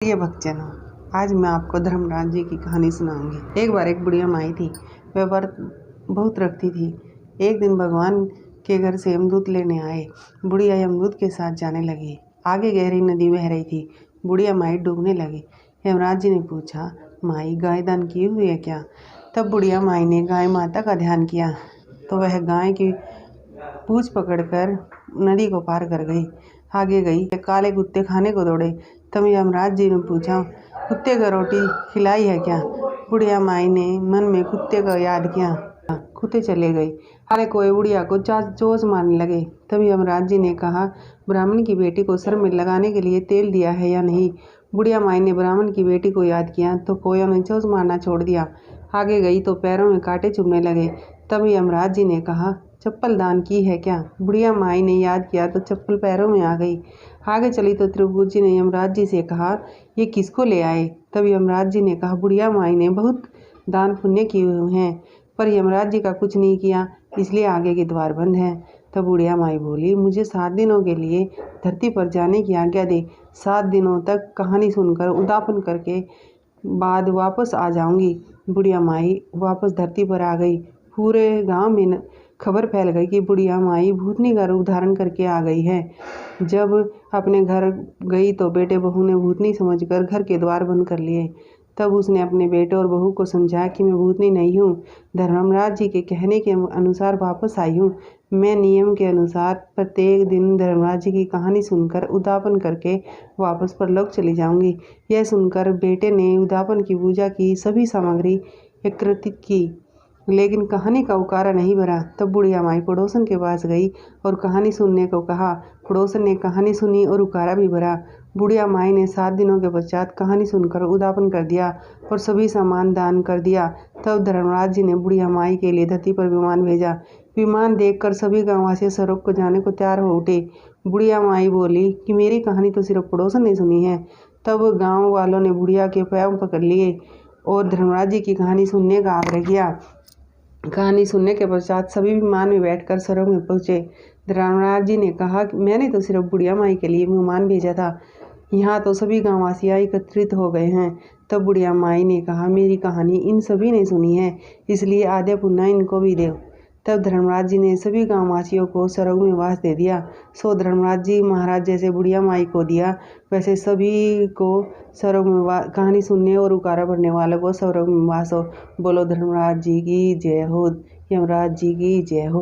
प्रिय भक्तजनों, आज मैं आपको धर्मराज जी की कहानी सुनाऊंगी। एक बार एक बुढ़िया माई थी। वह व्रत बहुत रखती थी। एक दिन भगवान के घर से यमदूत लेने आए। बुढ़िया यमदूत के साथ जाने लगी। आगे गहरी नदी बह रही थी। बुढ़िया माई डूबने लगी। यमराज जी ने पूछा, माई गाय दान की हुई है क्या? तब बुढ़िया माई ने गाय माता का ध्यान किया तो वह गाय की पूंछ पकड़कर नदी को पार कर गई। आगे गई, काले कुत्ते खाने को दौड़े। तब यमराज जी ने पूछा, कुत्ते को रोटी खिलाई है क्या? बुढ़िया माई ने मन में कुत्ते को याद किया। कुत्ते चले गए। काले कोए बुढ़िया को चोंच मारने लगे। तब यमराज जी ने कहा, ब्राह्मण की बेटी को सर में लगाने के लिए तेल दिया है या नहीं? बुढ़िया माई ने ब्राह्मण की बेटी को याद किया तो कोयों ने चोंच मारना छोड़ दिया। आगे गई तो पैरों में कांटे चुभने लगे। तब यमराज जी ने कहा, चप्पल दान की है क्या? बुढ़िया माई ने याद किया तो चप्पल पैरों में आ गई। आगे चली तो त्रिभुज जी ने यमराज जी से कहा, ये किसको ले आए? तब यमराज जी ने कहा, बुढ़िया माई ने बहुत दान पुण्य किए हुए हैं, पर यमराज जी का कुछ नहीं किया, इसलिए आगे के द्वार बंद हैं। तब बुढ़िया माई बोली, मुझे 7 दिनों के लिए धरती पर जाने की आज्ञा दे। 7 दिनों तक कहानी सुनकर उद्यापन करके बाद वापस आ जाऊंगी। बुढ़िया माई वापस धरती पर आ गई। पूरे गांव में खबर फैल गई कि बुढ़िया माई भूतनी का रूप धारण करके आ गई है। जब अपने घर गई तो बेटे बहू ने भूतनी समझकर घर के द्वार बंद कर लिए। तब उसने अपने बेटे और बहू को समझाया कि मैं भूतनी नहीं हूँ, धर्मराज जी के कहने के अनुसार वापस आई हूँ। मैं नियम के अनुसार प्रत्येक दिन धर्मराज जी की कहानी सुनकर उद्यापन करके वापस परलोक चली जाऊंगी। यह सुनकर बेटे ने उद्यापन की पूजा की सभी सामग्री एकत्रित की, लेकिन कहानी का उकारा नहीं भरा। तब बुढ़िया माई पड़ोसन के पास गई और कहानी सुनने को कहा। पड़ोसन ने कहानी सुनी और उकारा भी भरा। बुढ़िया माई ने 7 दिनों के पश्चात कहानी सुनकर उद्यापन कर दिया और सभी सामान दान कर दिया। तब धर्मराज जी ने बुढ़िया माई के लिए धरती पर विमान भेजा। विमान देखकर सभी गांववासी स्वर्ग को जाने को तैयार हो उठे। बुढ़िया माई बोली कि मेरी कहानी तो सिर्फ पड़ोसन ने सुनी है। तब गाँव वालों ने बुढ़िया के पैर पकड़ लिए और धर्मराज जी की कहानी सुनने का आग्रह किया। कहानी सुनने के पश्चात सभी विमान में बैठकर स्वर्ग में पहुंचे। धर्मराज जी ने कहा, मैंने तो सिर्फ बुढ़िया माई के लिए विमान भेजा था, यहाँ तो सभी गांववासी एकत्रित हो गए हैं। तब बुढ़िया माई ने कहा, मेरी कहानी इन सभी ने सुनी है, इसलिए आधे पुण्य इनको भी दो। तब धर्मराज जी ने सभी गांववासियों को स्वर्ग में वास दे दिया। सो धर्मराज जी महाराज जैसे बुढ़िया माई को दिया, वैसे सभी को स्वर्ग में कहानी सुनने और उकारा भरने वालों को स्वर्ग में वास हो। बोलो धर्मराज जी की जय हो, यमराज जी की जय हो।